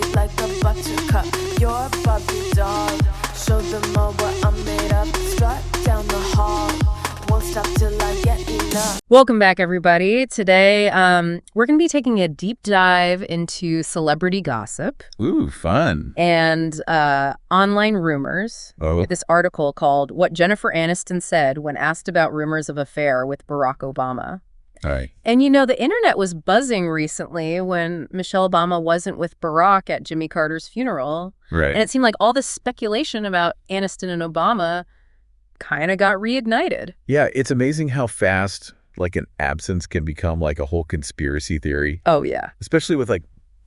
sweet like a buttercup. You're a Barbie doll. Show them all what I'm made of. Strut down the hall. Won't stop till I get enough. Welcome back, everybody. Today, we're going to be taking a deep dive into celebrity gossip. Ooh, fun. And online rumors. Oh. This article called What Jennifer Aniston Said When Asked About Rumors of Affair with Barack Obama. All right. And you know, the internet was buzzing recently when Michelle Obama wasn't with Barack at Jimmy Carter's funeral. Right. And it seemed like all this speculation about Aniston and Obama kind of got reignited. Yeah, it's amazing how fast like an absence can become like a whole conspiracy theory. Oh, yeah. Especially with like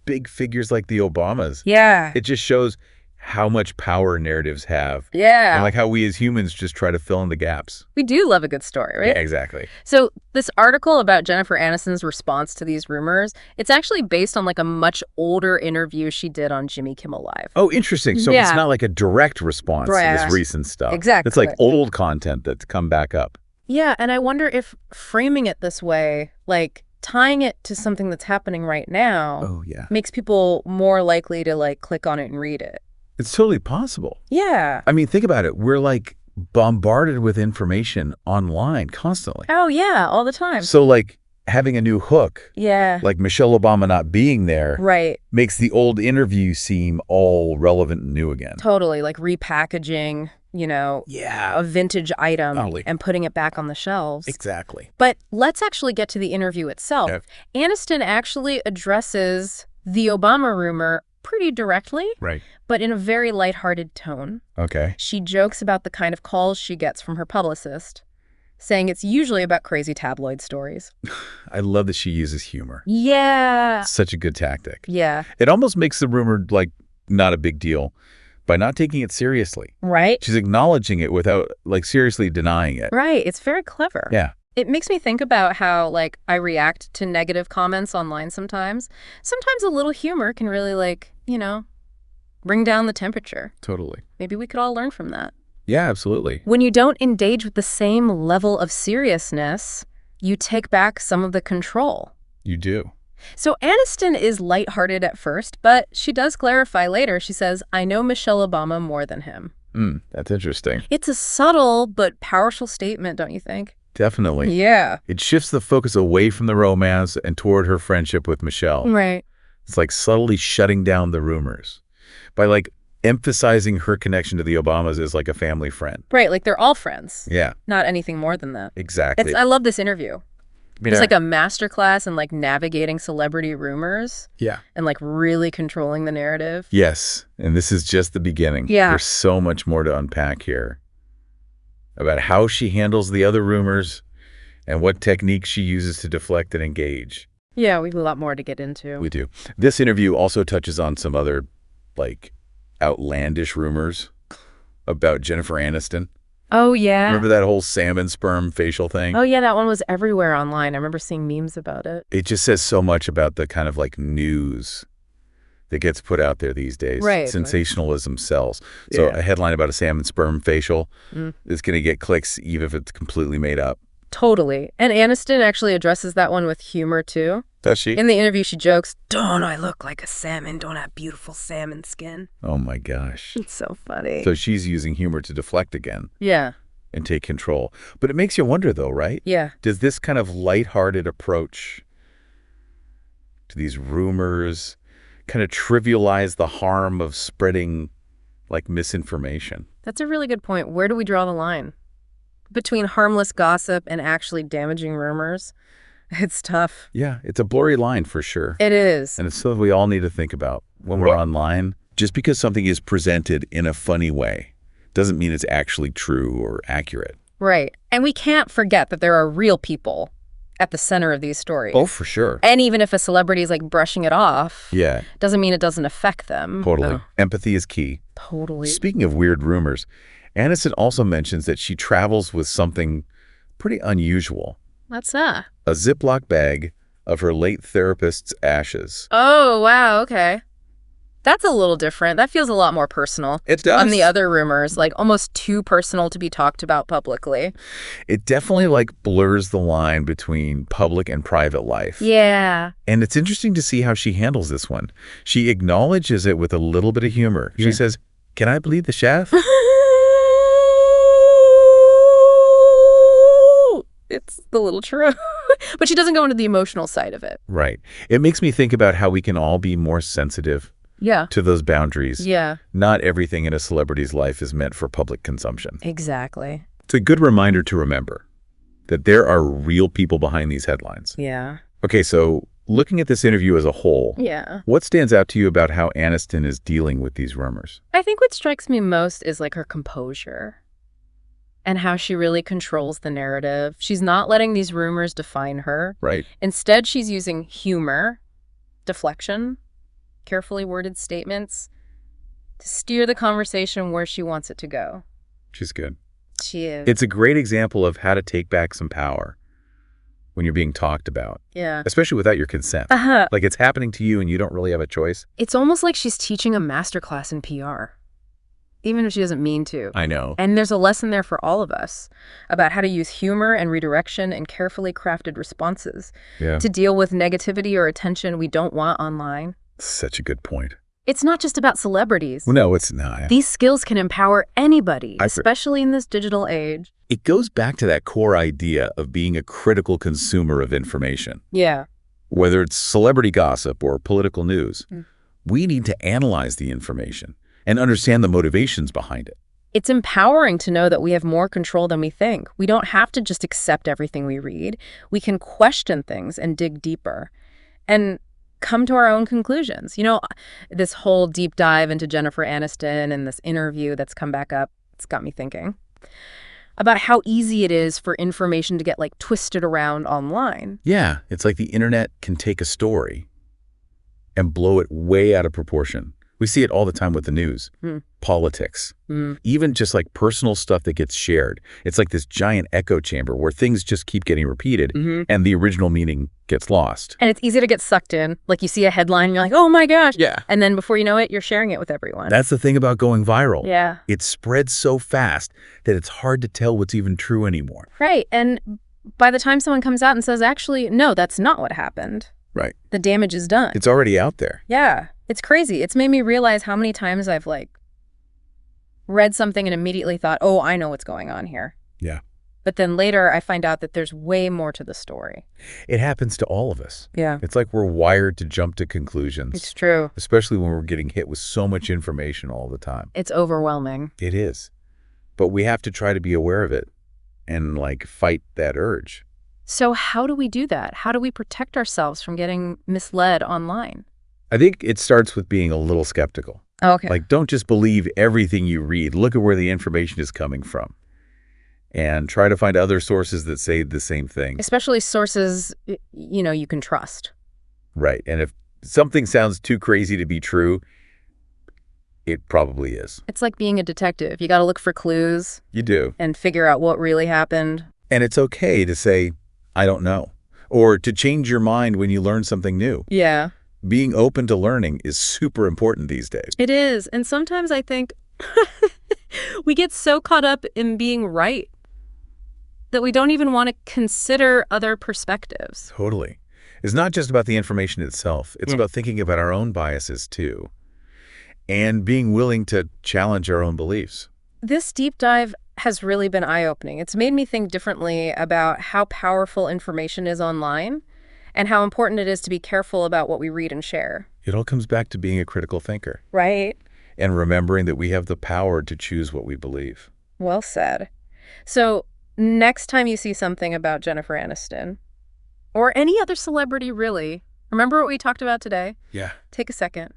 big figures like the Obamas. Yeah. It just shows how much power narratives have. Yeah. And like how we as humans just try to fill in the gaps. We do love a good story, right? Yeah, exactly. So this article about Jennifer Aniston's response to these rumors, it's actually based on like a much older interview she did on Jimmy Kimmel Live. Oh, interesting. So Yeah. it's not like a direct response to this recent stuff. Exactly. It's like old content that's come back up. Yeah, and I wonder if framing it this way, like tying it to something that's happening right now, Oh, yeah. makes people more likely to like click on it and read it. It's totally possible. Yeah. I mean, think about it. We're like bombarded with information online constantly. Oh, yeah, all the time. So like having a new hook, Yeah. like Michelle Obama not being there, Right. makes the old interview seem all relevant and new again. Totally. Like repackaging, you know, Yeah, a vintage item Totally. and putting it back on the shelves. exactly. But let's actually get to the interview itself. Okay. Aniston actually addresses the Obama rumor pretty directly, Right. but in a very lighthearted tone. Okay. She jokes about the kind of calls she gets from her publicist, saying it's usually about crazy tabloid stories. I love that she uses humor. Yeah. Such a good tactic. Yeah. It almost makes the rumor like not a big deal by not taking it seriously. Right? She's acknowledging it without like seriously denying it. Right. It's very clever. Yeah. It makes me think about how, like, I react to negative comments online sometimes. Sometimes a little humor can really, like, you know, bring down the temperature. Totally. Maybe we could all learn from that. Yeah, absolutely. When you don't engage with the same level of seriousness, you take back some of the control. You do. So Aniston is lighthearted at first, but she does clarify later. She says, I know Michelle Obama more than him. That's interesting. It's a subtle but powerful statement, don't you think? Definitely. Yeah. It shifts the focus away from the romance and toward her friendship with Michelle. Right. It's like subtly shutting down the rumors by like emphasizing her connection to the Obamas as like a family friend. Right, like they're all friends. Yeah, Not anything more than that. exactly. I love this interview. I mean, It's like a masterclass in like navigating celebrity rumors yeah. and like really controlling the narrative. Yes, and this is just the beginning. Yeah. There's so much more to unpack here about how she handles the other rumors and what techniques she uses to deflect and engage. Yeah, we have a lot more to get into. We do. This interview also touches on some other like outlandish rumors about Jennifer Aniston. Oh, yeah. Remember that whole salmon sperm facial thing? Oh, yeah, that one was everywhere online. I remember seeing memes about it. It just says so much about the kind of like news that gets put out there these days. Right. Sensationalism sells. So Yeah. a headline about a salmon sperm facial is going to get clicks even if it's completely made up. Totally. And Aniston actually addresses that one with humor, too. Does she? In the interview, she jokes, don't I look like a salmon? Don't I have beautiful salmon skin? Oh my gosh. It's so funny. So she's using humor to deflect again Yeah. and take control. But it makes you wonder though, right? Yeah. Does this kind of lighthearted approach to these rumors kind of trivialize the harm of spreading like misinformation? That's a really good point. Where do we draw the line? Between harmless gossip and actually damaging rumors? It's tough. Yeah, it's a blurry line for sure. It is. And it's something we all need to think about when we're online. Just because something is presented in a funny way doesn't mean it's actually true or accurate. Right. And we can't forget that there are real people at the center of these stories. Oh, for sure. And even if a celebrity is like brushing it off, Yeah, doesn't mean it doesn't affect them. totally. Oh, Empathy is key. totally. Speaking of weird rumors, Aniston also mentions that she travels with something pretty unusual. What's that? A Ziploc bag of her late therapist's ashes. Oh, wow. Okay. That's a little different. That feels a lot more personal. It does. On the other rumors, like almost too personal to be talked about publicly. It definitely like blurs the line between public and private life. Yeah. And it's interesting to see how she handles this one. She acknowledges it with a little bit of humor. She says, "Can I bleed the chef?" It's the little churro. But she doesn't go into the emotional side of it. Right. It makes me think about how we can all be more sensitive to those boundaries. Yeah. Not everything in a celebrity's life is meant for public consumption. Exactly. It's a good reminder to remember that there are real people behind these headlines. Yeah. Okay, so looking at this interview as a whole, what stands out to you about how Aniston is dealing with these rumors? I think what strikes me most is like her composure and how she really controls the narrative. She's not letting these rumors define her. Right. Instead, she's using humor, deflection, carefully worded statements to steer the conversation where she wants it to go. She's good. She is. It's a great example of how to take back some power when you're being talked about. Yeah. Especially without your consent. Like it's happening to you and you don't really have a choice. It's almost like she's teaching a masterclass in PR, even if she doesn't mean to. I know. And there's a lesson there for all of us about how to use humor and redirection and carefully crafted responses to deal with negativity or attention we don't want online. Such a good point. It's not just about celebrities. Well, no, it's not. These skills can empower anybody, especially in this digital age. It goes back to that core idea of being a critical consumer of information. Yeah. Whether it's celebrity gossip or political news, we need to analyze the information and understand the motivations behind it. It's empowering to know that we have more control than we think. We don't have to just accept everything we read. We can question things and dig deeper and come to our own conclusions. You know, this whole deep dive into Jennifer Aniston and this interview that's come back up, it's got me thinking about how easy it is for information to get like twisted around online. Yeah, it's like the internet can take a story and blow it way out of proportion. We see it all the time with the news, politics, even just like personal stuff that gets shared. It's like this giant echo chamber where things just keep getting repeated and the original meaning gets lost. And it's easy to get sucked in. Like you see a headline, you're like, oh my gosh. Yeah. And then before you know it, you're sharing it with everyone. That's the thing about going viral. Yeah. It spreads so fast that it's hard to tell what's even true anymore. Right. And by the time someone comes out and says, actually, no, that's not what happened. Right. The damage is done. It's already out there. Yeah. It's crazy. It's made me realize how many times I've like read something and immediately thought, oh, I know what's going on here. Yeah. But then later I find out that there's way more to the story. It happens to all of us. Yeah. It's like we're wired to jump to conclusions. It's true. Especially when we're getting hit with so much information all the time. It's overwhelming. It is. But we have to try to be aware of it and like fight that urge. So how do we do that? How do we protect ourselves from getting misled online? I think it starts with being a little skeptical. Okay. Like, don't just believe everything you read. Look at where the information is coming from. And try to find other sources that say the same thing. Especially sources, you know, you can trust. Right. And if something sounds too crazy to be true, it probably is. It's like being a detective. You got to look for clues. You do. And figure out what really happened. And it's okay to say, I don't know. Or to change your mind when you learn something new. Yeah. Being open to learning is super important these days. It is. And sometimes I think we get so caught up in being right that we don't even want to consider other perspectives. Totally. It's not just about the information itself. It's about thinking about our own biases too. And being willing to challenge our own beliefs. This deep dive has really been eye-opening. It's made me think differently about how powerful information is online and how important it is to be careful about what we read and share. It all comes back to being a critical thinker. Right. And remembering that we have the power to choose what we believe. Well said. So next time you see something about Jennifer Aniston, or any other celebrity really, remember what we talked about today? Yeah. Take a second.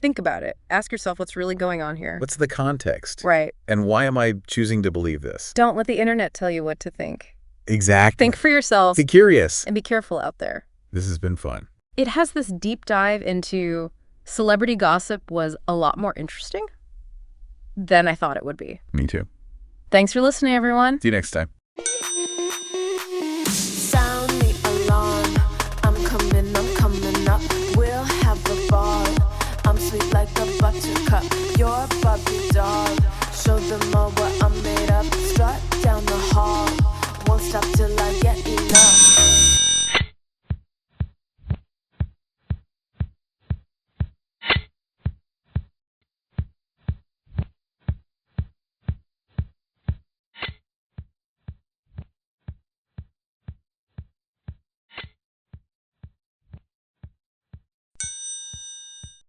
Think about it. Ask yourself what's really going on here. What's the context? Right. And why am I choosing to believe this? Don't let the internet tell you what to think. Exactly. Think for yourself. Be curious. And be careful out there. This has been fun. It has this deep dive into celebrity gossip was a lot more interesting than I thought it would be. Me too. Thanks for listening, everyone. See you next time. Sound the alarm. I'm coming up. We'll have a ball. I'm sweet like a buttercup. You're a Barbie doll. Show them all what I'm made of. Strut down the hall.